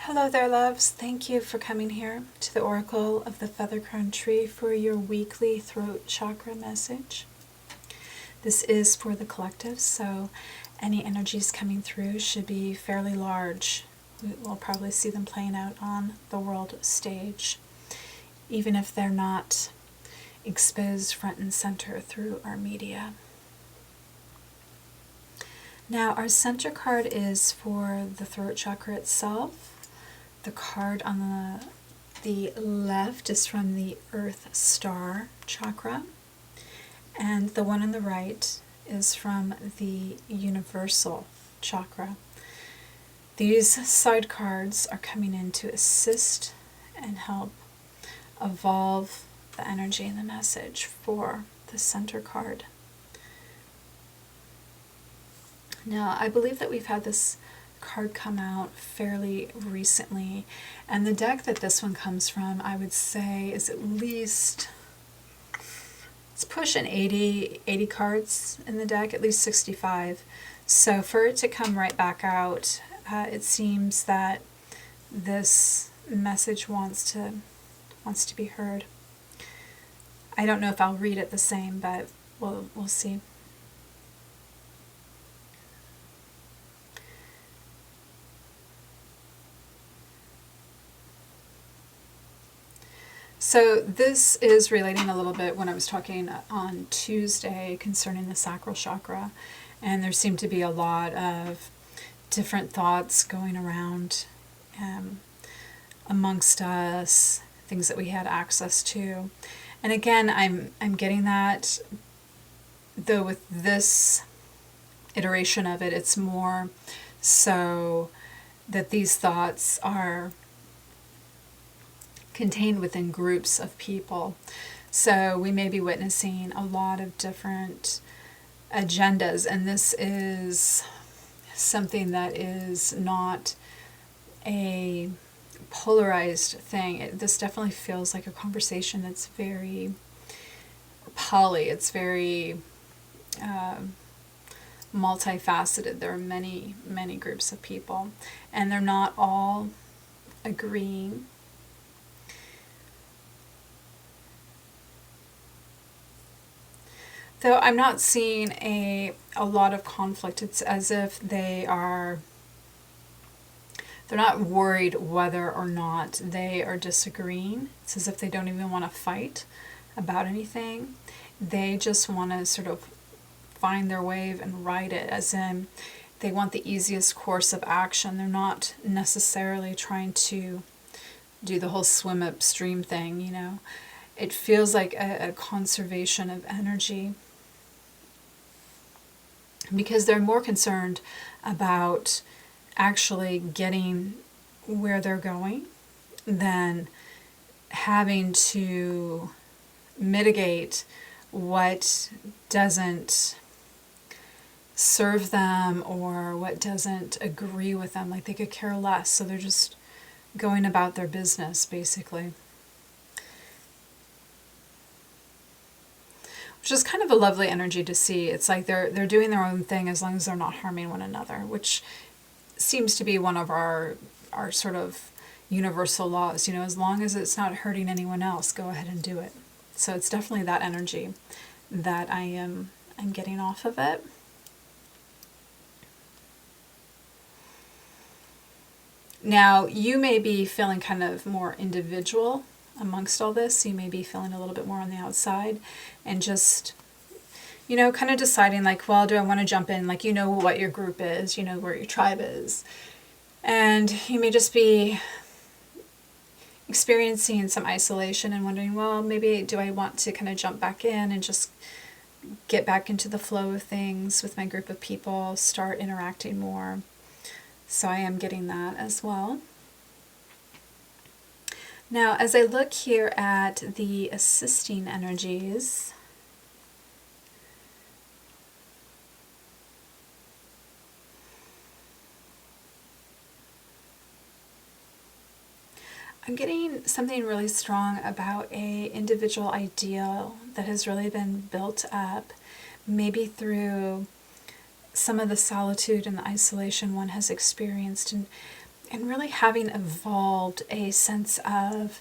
Hello there, loves. Thank you for coming here to the Oracle of the Feather Crown Tree for your weekly throat chakra message. This is for the collective, so any energies coming through should be fairly large. We'll probably see them playing out on the world stage, even if they're not exposed front and center through our media. Now, our center card is for the throat chakra itself. The card on the left is from the Earth Star chakra, and the one on the right is from the Universal chakra. These side cards are coming in to assist and help evolve the energy and the message for the center card. Now, I believe that we've had this card come out fairly recently, and the deck that this one comes from, I would say, is at least, it's pushing 80 cards in the deck, at least 65. So for it to come right back out, it seems that this message wants to be heard. I don't know if I'll read it the same, but we'll see. So this is relating a little bit when I was talking on Tuesday concerning the sacral chakra, and there seemed to be a lot of different thoughts going around amongst us, things that we had access to. And again, I'm getting that, though with this iteration of it, it's more so that these thoughts are contained within groups of people. So we may be witnessing a lot of different agendas, and this is something that is not a polarized thing. This definitely feels like a conversation that's very poly. It's very multifaceted. There are many groups of people, and they're not all agreeing. Though I'm not seeing a lot of conflict. It's as if they're not worried whether or not they are disagreeing. It's as if they don't even want to fight about anything. They just want to sort of find their wave and ride it, as in they want the easiest course of action. They're not necessarily trying to do the whole swim upstream thing, you know. It feels like a conservation of energy, because they're more concerned about actually getting where they're going than having to mitigate what doesn't serve them or what doesn't agree with them. Like, they could care less, so they're just going about their business, basically. Which is kind of a lovely energy to see. It's like they're doing their own thing as long as they're not harming one another, which seems to be one of our sort of universal laws. You know, as long as it's not hurting anyone else, go ahead and do it. So it's definitely that energy that I'm getting off of it. Now, you may be feeling kind of more individual amongst all this. You may be feeling a little bit more on the outside and just, you know, kind of deciding like, well, do I want to jump in? Like, you know what your group is, you know where your tribe is. And you may just be experiencing some isolation and wondering, well, maybe do I want to kind of jump back in and just get back into the flow of things with my group of people, start interacting more. So I am getting that as well. Now, as I look here at the assisting energies, I'm getting something really strong about an individual ideal that has really been built up, maybe through some of the solitude and the isolation one has experienced. And and really having evolved a sense of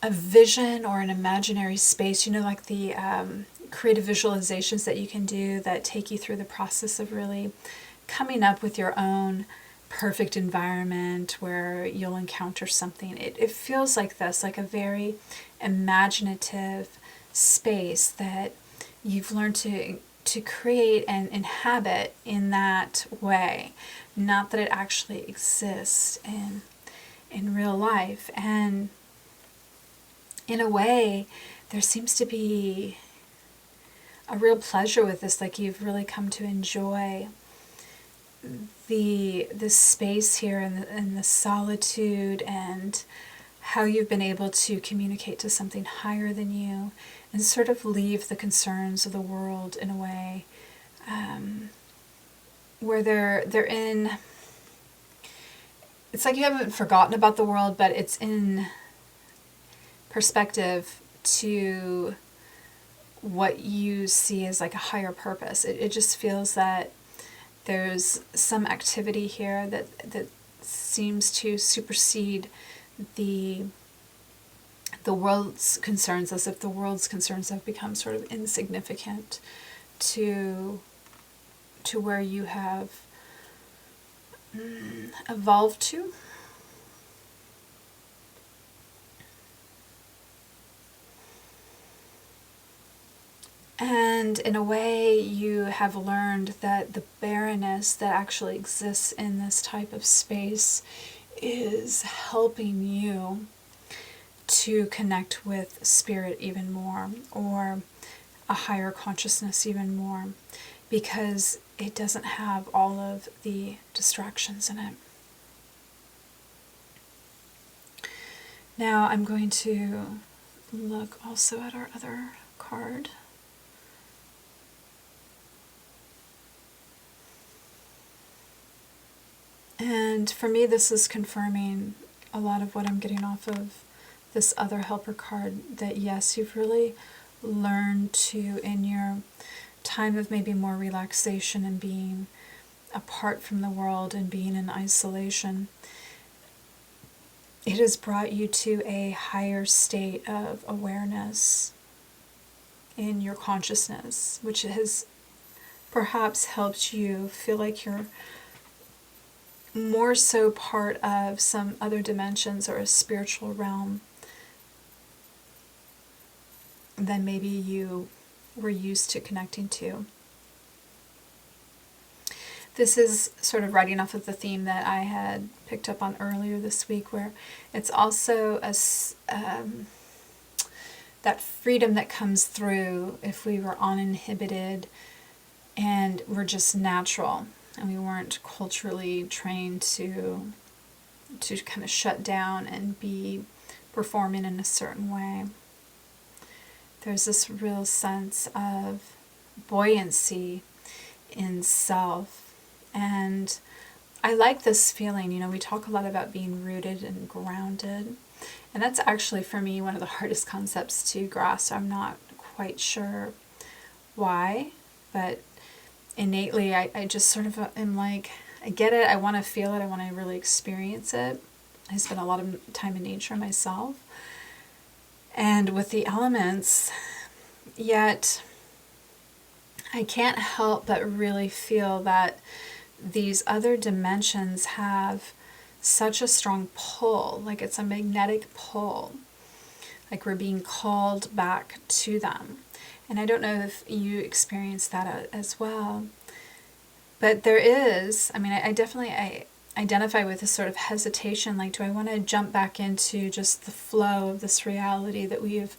a vision or an imaginary space, like the creative visualizations that you can do that take you through the process of really coming up with your own perfect environment where you'll encounter something. It feels like this, like a very imaginative space that you've learned to create and inhabit in that way. Not that it actually exists in real life. And in a way, there seems to be a real pleasure with this, like you've really come to enjoy the space here and the solitude, and how you've been able to communicate to something higher than you and sort of leave the concerns of the world in a way where they're in, it's like you haven't forgotten about the world, but it's in perspective to what you see as like a higher purpose. It just feels that there's some activity here that seems to supersede the world's concerns, as if the world's concerns have become sort of insignificant to where you have evolved to. And in a way, you have learned that the barrenness that actually exists in this type of space is helping you to connect with spirit even more, or a higher consciousness even more, because it doesn't have all of the distractions in it. Now I'm going to look also at our other card. And for me, this is confirming a lot of what I'm getting off of this other helper card, that yes, you've really learned to, in your time of maybe more relaxation and being apart from the world and being in isolation, it has brought you to a higher state of awareness in your consciousness, which has perhaps helped you feel like you're more so part of some other dimensions or a spiritual realm than maybe you were used to connecting to. This is sort of riding off of the theme that I had picked up on earlier this week, where it's also that freedom that comes through if we were uninhibited and we're just natural, and we weren't culturally trained to kind of shut down and be performing in a certain way. There's this real sense of buoyancy in self. And I like this feeling. We talk a lot about being rooted and grounded. And that's actually, for me, one of the hardest concepts to grasp. I'm not quite sure why, but innately, I just sort of am like, I get it, I want to feel it, I want to really experience it. I spend a lot of time in nature myself and with the elements, yet I can't help but really feel that these other dimensions have such a strong pull, like it's a magnetic pull, like we're being called back to them. And I don't know if you experience that as well. But there is, I definitely identify with this sort of hesitation, like, do I want to jump back into just the flow of this reality that we have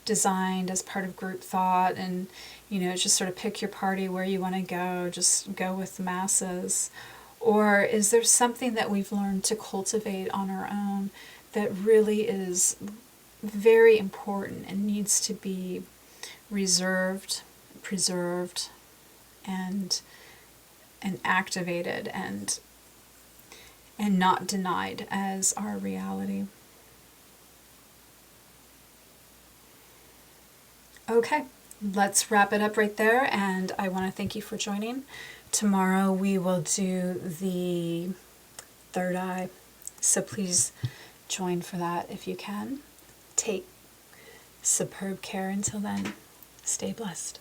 designed as part of group thought, and, just sort of pick your party where you want to go, just go with the masses? Or is there something that we've learned to cultivate on our own that really is very important and needs to be reserved, preserved, and activated and not denied as our reality? Okay, let's wrap it up right there, and I want to thank you for joining. Tomorrow we will do the third eye. So please join for that if you can. Take superb care until then. Stay blessed.